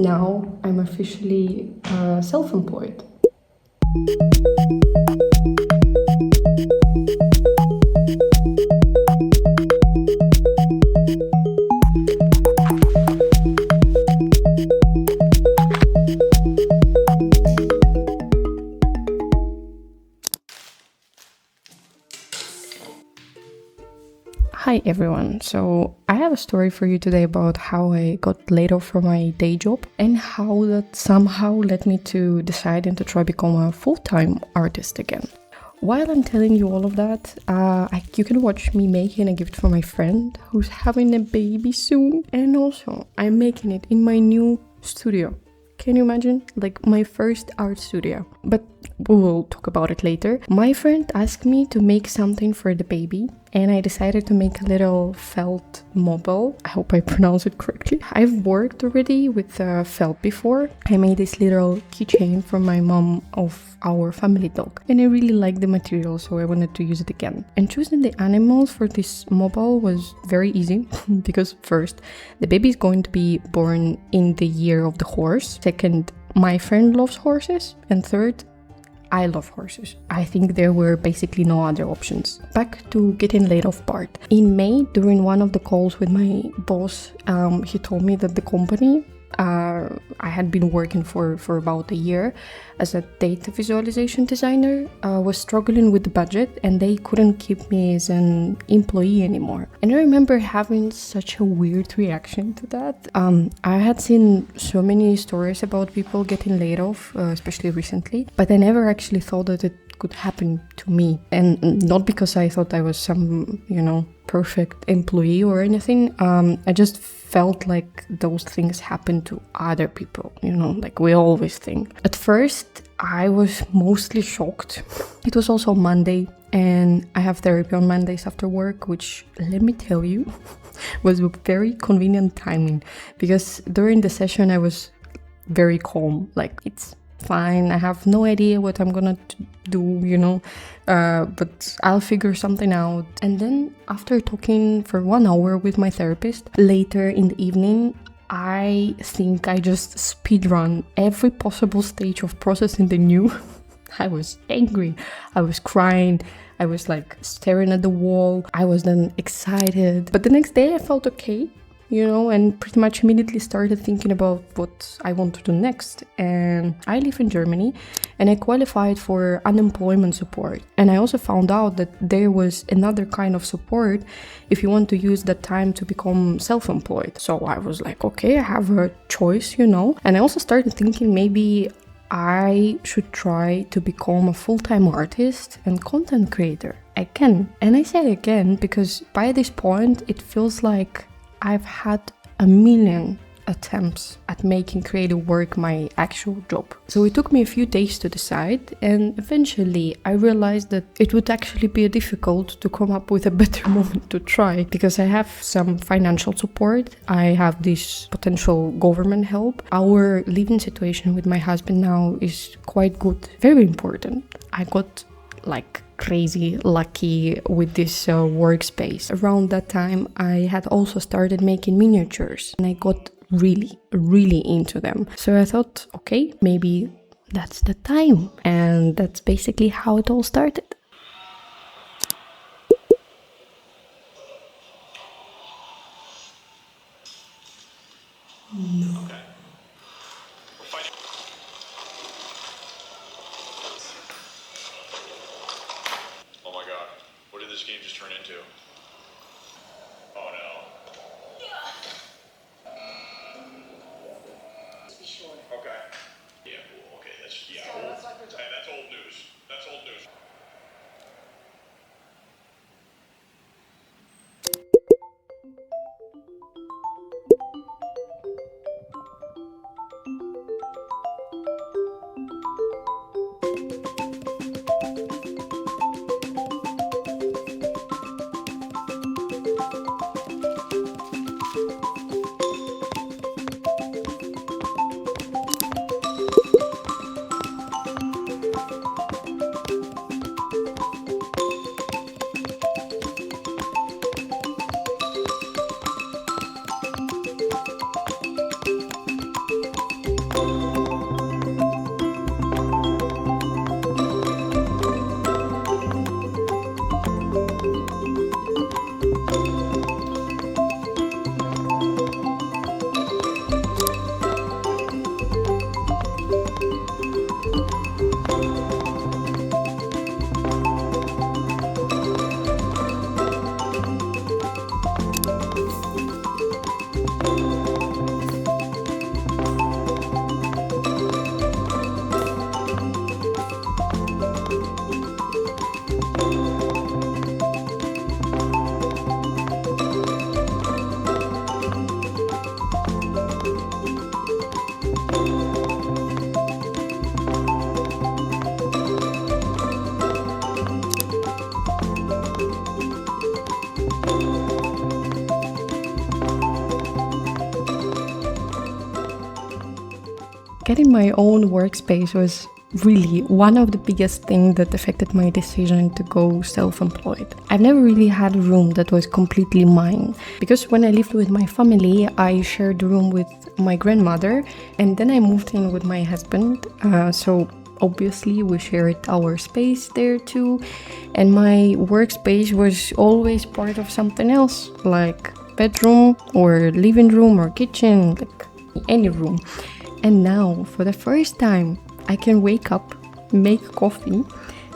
Now I'm officially self-employed. Hi everyone, so I have a story for you today about how I got laid off from my day job and how that somehow led me to deciding to try become a full-time artist again. While I'm telling you all of that, you can watch me making a gift for my friend who's having a baby soon, and also I'm making it in my new studio. Can you imagine? Like my first art studio. But we will talk about it later. My friend asked me to make something for the baby, and I decided to make a little felt mobile. I hope I pronounce it correctly. I've worked already with felt before. I made this little keychain from my mom of our family dog, and I really liked the material, so I wanted to use it again. And choosing the animals for this mobile was very easy because first, the baby is going to be born in the year of the horse. Second, my friend loves horses. And third, I love horses. I think there were basically no other options. Back to getting laid off part. In May, during one of the calls with my boss, he told me that the company I had been working for about a year as a data visualization designer was struggling with the budget, and they couldn't keep me as an employee anymore. And I remember having such a weird reaction to that. I had seen so many stories about people getting laid off, especially recently, but I never actually thought that it could happen to me. And not because I thought I was some, perfect employee or anything. I just felt like those things happen to other people, like we always think. At first, I was mostly shocked. It was also Monday, and I have therapy on Mondays after work, which, let me tell you, was a very convenient timing, because during the session I was very calm, like it's fine, I have no idea what I'm gonna do, but I'll figure something out. And then after talking for 1 hour with my therapist, later in the evening, I think I just speedrun every possible stage of processing the new. I was angry, I was crying, I was like staring at the wall, I was then excited. But the next day I felt okay, and pretty much immediately started thinking about what I want to do next. And I live in Germany, and I qualified for unemployment support. And I also found out that there was another kind of support if you want to use that time to become self-employed. So I was like, okay, I have a choice, And I also started thinking maybe I should try to become a full-time artist and content creator again. And I say again because by this point, it feels like I've had a million attempts at making creative work my actual job. So it took me a few days to decide, and eventually I realized that it would actually be difficult to come up with a better moment to try, because I have some financial support, I have this potential government help. Our living situation with my husband now is quite good, very important. I got crazy lucky with this workspace. Around that time, I had also started making miniatures, and I got really into them. So I thought, okay, maybe that's the time. And that's basically how it all started. Okay. Oh my god. What did this game just turn into? Oh no. Okay. Yeah, cool. Okay, that's old news. That's old news. Getting my own workspace was really one of the biggest things that affected my decision to go self-employed. I've never really had a room that was completely mine, because when I lived with my family, I shared the room with my grandmother, and then I moved in with my husband, so obviously we shared our space there too, and my workspace was always part of something else, like bedroom or living room or kitchen, like any room. And now, for the first time, I can wake up, make coffee,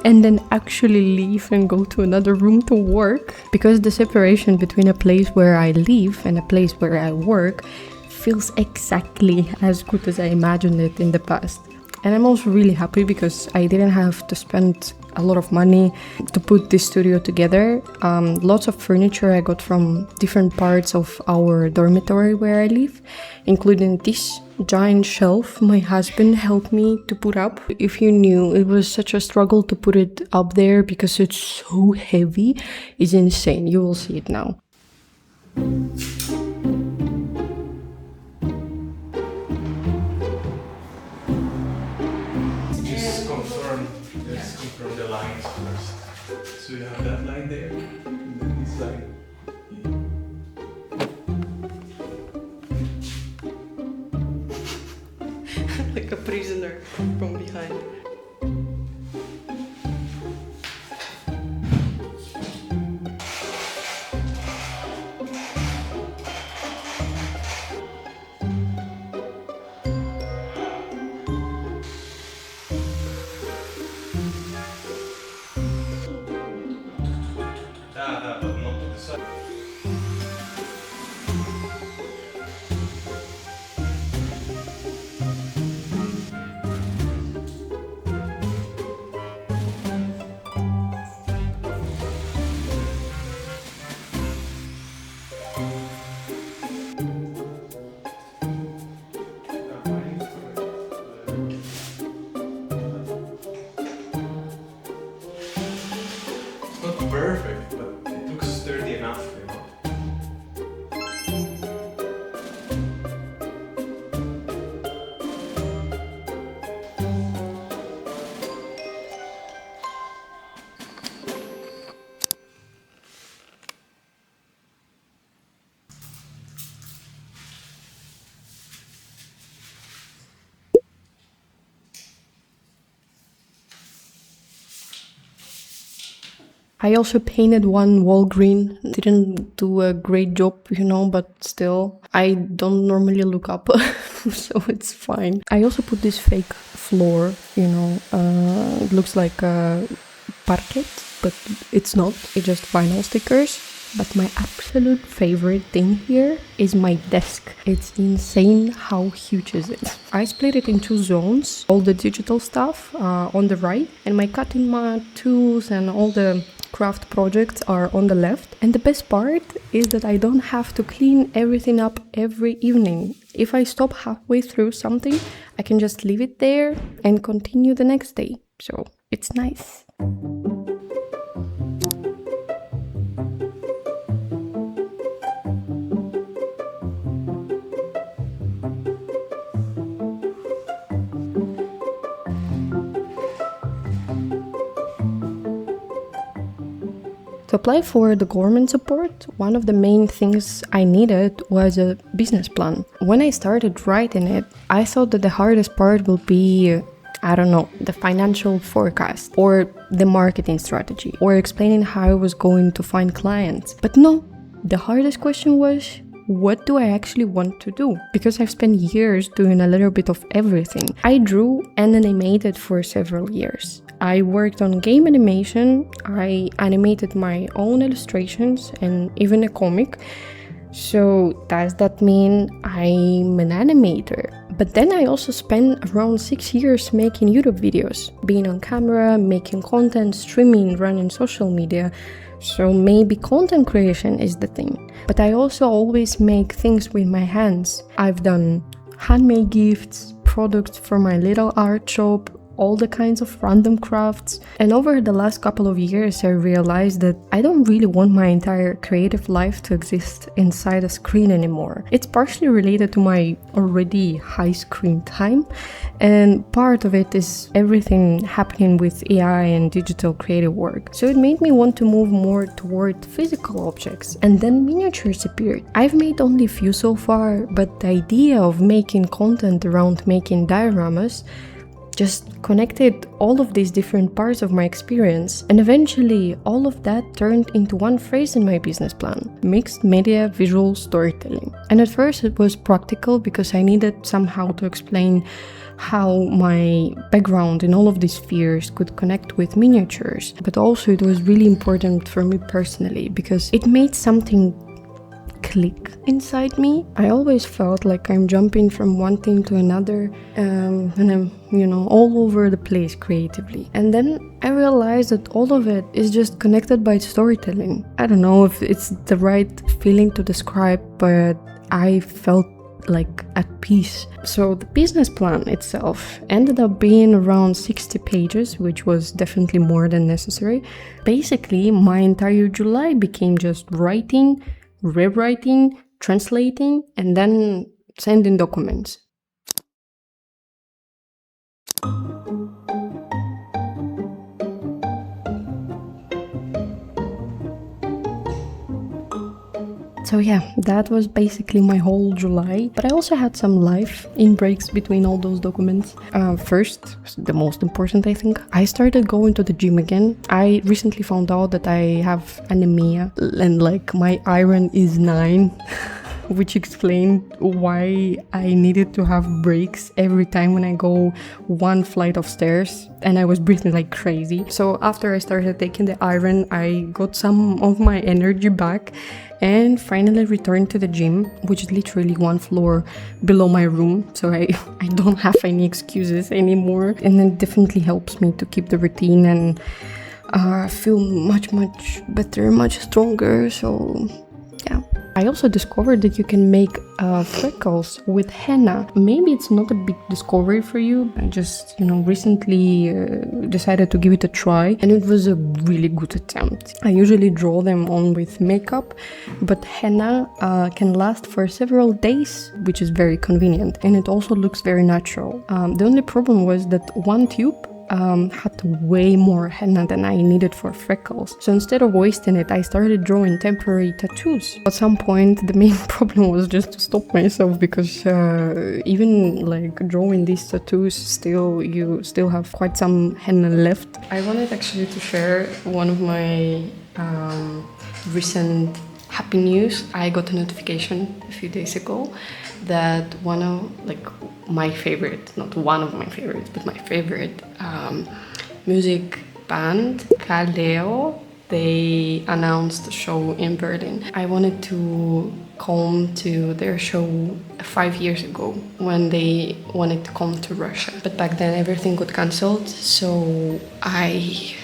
and then actually leave and go to another room to work, because the separation between a place where I live and a place where I work feels exactly as good as I imagined it in the past. And I'm also really happy because I didn't have to spend a lot of money to put this studio together. Lots of furniture I got from different parts of our dormitory where I live, including this giant shelf my husband helped me to put up. If you knew, it was such a struggle to put it up there because it's so heavy. It's insane. You will see it now. Just confirm the lines first. So you have that line there, and then this line. Like a prisoner from behind. But not to the side. Not perfect, but it looks sturdy enough, you know. I also painted one wall green. Didn't do a great job, but still, I don't normally look up, so it's fine. I also put this fake floor, it looks like a parquet, but it's not. It's just vinyl stickers. But my absolute favorite thing here is my desk. It's insane how huge is it. I split it in 2 zones, all the digital stuff on the right, and my cutting mat, tools, and all the craft projects are on the left. And the best part is that I don't have to clean everything up every evening. If I stop halfway through something, I can just leave it there and continue the next day. So it's nice. To apply for the government support, one of the main things I needed was a business plan. When I started writing it, I thought that the hardest part will be, the financial forecast or the marketing strategy or explaining how I was going to find clients. But no, the hardest question was, what do I actually want to do? Because I've spent years doing a little bit of everything. I drew and animated for several years. I worked on game animation, I animated my own illustrations and even a comic. So does that mean I'm an animator? But then I also spent around 6 years making YouTube videos, being on camera, making content, streaming, running social media. So maybe content creation is the thing. But I also always make things with my hands. I've done handmade gifts, products for my little art shop, all the kinds of random crafts. And over the last couple of years, I realized that I don't really want my entire creative life to exist inside a screen anymore. It's partially related to my already high screen time, and part of it is everything happening with AI and digital creative work. So it made me want to move more toward physical objects, and then miniatures appeared. I've made only a few so far, but the idea of making content around making dioramas just connected all of these different parts of my experience, and eventually all of that turned into one phrase in my business plan: mixed media visual storytelling. And at first it was practical because I needed somehow to explain how my background in all of these spheres could connect with miniatures, but also it was really important for me personally because it made something click inside me. I always felt like I'm jumping from one thing to another, and I'm, all over the place creatively. And then I realized that all of it is just connected by storytelling. I don't know if it's the right feeling to describe, but I felt like at peace. So the business plan itself ended up being around 60 pages, which was definitely more than necessary. Basically, my entire July became just writing, rewriting, translating, and then sending documents. So yeah, that was basically my whole July, but I also had some life in breaks between all those documents. First, the most important I think, I started going to the gym again. I recently found out that I have anemia and like my iron is 9. Which explained why I needed to have breaks every time when I go one flight of stairs, and I was breathing like crazy. So after I started taking the iron, I got some of my energy back and finally returned to the gym, which is literally one floor below my room, so I don't have any excuses anymore. And it definitely helps me to keep the routine and feel much better, much stronger. So yeah. I also discovered that you can make freckles with henna. Maybe it's not a big discovery for you. I just, recently decided to give it a try, and it was a really good attempt. I usually draw them on with makeup, but henna can last for several days, which is very convenient, and it also looks very natural. The only problem was that one tube had way more henna than I needed for freckles. So instead of wasting it, I started drawing temporary tattoos. At some point, the main problem was just to stop myself because even like drawing these tattoos, you still have quite some henna left. I wanted actually to share one of my recent happy news. I got a notification a few days ago that one of my favorite, not one of my favorites, but my favorite music band, Kaleo, they announced a show in Berlin. I wanted to come to their show 5 years ago when they wanted to come to Russia. But back then everything got cancelled, so I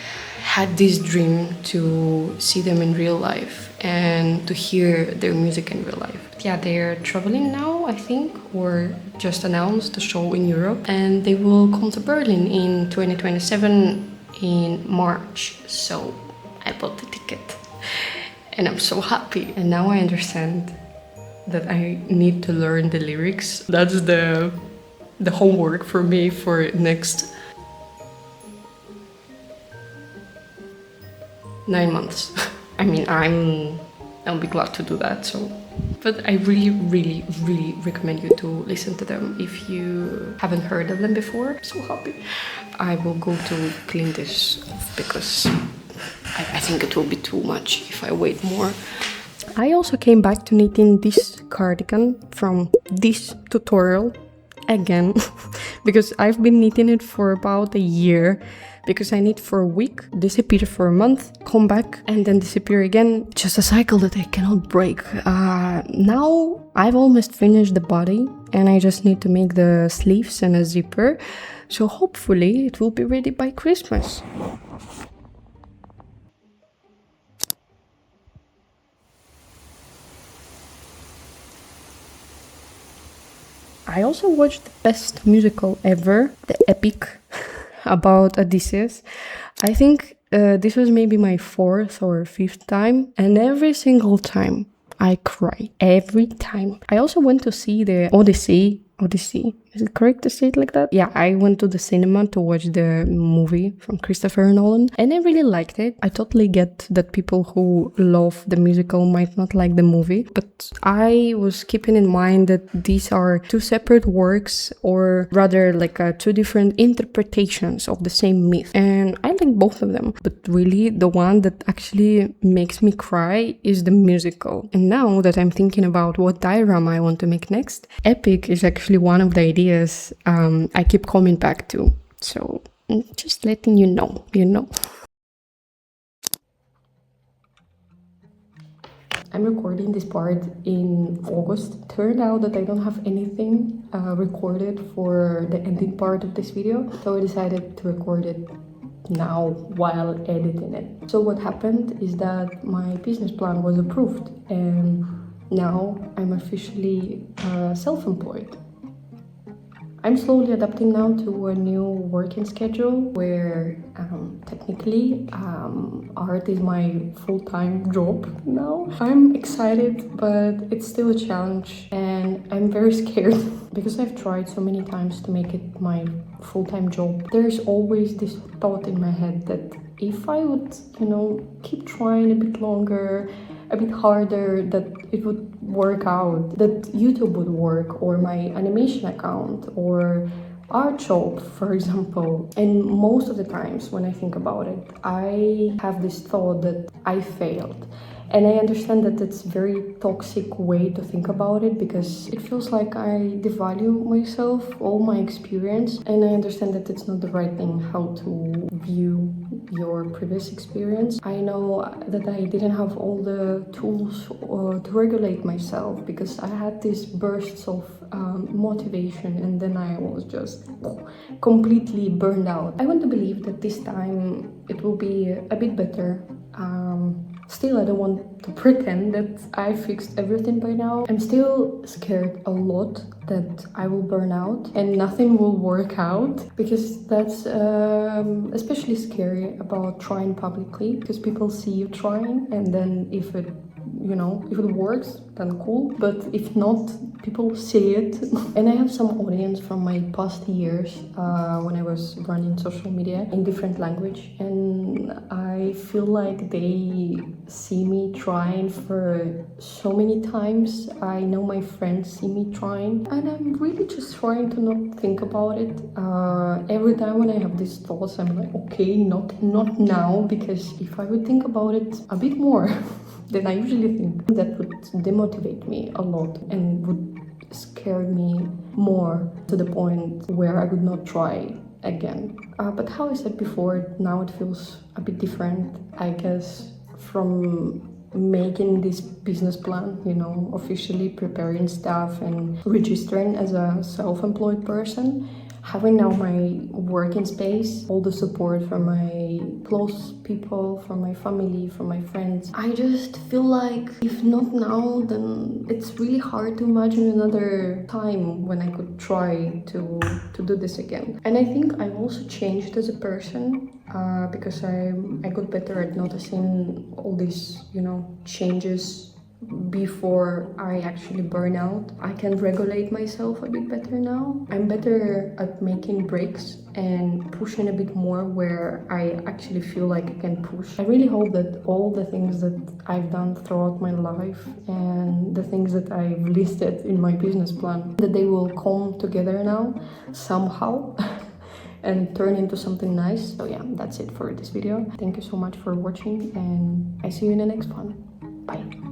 had this dream to see them in real life and to hear their music in real life. Yeah, they're traveling now, I think, or just announced a show in Europe, and they will come to Berlin in 2027 in March. So I bought the ticket and I'm so happy. And now I understand that I need to learn the lyrics. That's the homework for me for next 9 months. I mean, I'll be glad to do that. So, but I really recommend you to listen to them if you haven't heard of them before. I'm so happy. I will go to clean this off because I think it will be too much if I wait more. I also came back to knitting this cardigan from this tutorial again because I've been knitting it for about a year. Because I knit for a week, disappear for a month, come back, and then disappear again. Just a cycle that I cannot break. Now I've almost finished the body, and I just need to make the sleeves and a zipper. So hopefully it will be ready by Christmas. I also watched the best musical ever, the epic about Odysseus. I think this was maybe my 4th or 5th time, and every single time I cry. Every time. I also went to see the Odyssey. Is it correct to say it like that? Yeah, I went to the cinema to watch the movie from Christopher Nolan, and I really liked it. I totally get that people who love the musical might not like the movie, but I was keeping in mind that these are 2 separate works, or rather like 2 different interpretations of the same myth, and I like both of them. But really, the one that actually makes me cry is the musical. And now that I'm thinking about what diorama I want to make next, epic is actually one of the ideas I keep coming back to. So just letting you know. I'm recording this part in August. Turned out that I don't have anything recorded for the ending part of this video, so I decided to record it now while editing it. So what happened is that my business plan was approved, and now I'm officially self-employed. I'm slowly adapting now to a new working schedule where technically art is my full-time job now. I'm excited, but it's still a challenge, and I'm very scared because I've tried so many times to make it my full-time job. There's always this thought in my head that if I would, keep trying a bit longer, a bit harder, that it would work out, that YouTube would work, or my animation account, or art job, for example. And most of the times when I think about it, I have this thought that I failed. And I understand that it's a very toxic way to think about it, because it feels like I devalue myself, all my experience, and I understand that it's not the right thing how to view your previous experience. I know that I didn't have all the tools to regulate myself, because I had these bursts of motivation, and then I was just completely burned out. I want to believe that this time it will be a bit better. Still, I don't want to pretend that I fixed everything by now. I'm still scared a lot that I will burn out and nothing will work out, because that's especially scary about trying publicly, because people see you trying, and then if it works, then cool, but if not, people see it. And I have some audience from my past years when I was running social media in different language, and I feel like they see me trying for so many times. I know my friends see me trying, and I'm really just trying to not think about it. Every time when I have these thoughts, I'm like, okay, not now, because if I would think about it a bit more than I usually think, that would demotivate me a lot and would scare me more, to the point where I would not try again. But how I said before, now it feels a bit different, I guess, from making this business plan, officially preparing stuff and registering as a self-employed person. Having now my working space, all the support from my close people, from my family, from my friends, I just feel like if not now, then it's really hard to imagine another time when I could try to do this again. And I think I've also changed as a person, because I got better at noticing all these, changes before I actually burn out. I can regulate myself a bit better now. I'm better at making breaks and pushing a bit more where I actually feel like I can push. I really hope that all the things that I've done throughout my life and the things that I've listed in my business plan, that they will come together now somehow and turn into something nice. So yeah, that's it for this video. Thank you so much for watching, and I see you in the next one. Bye.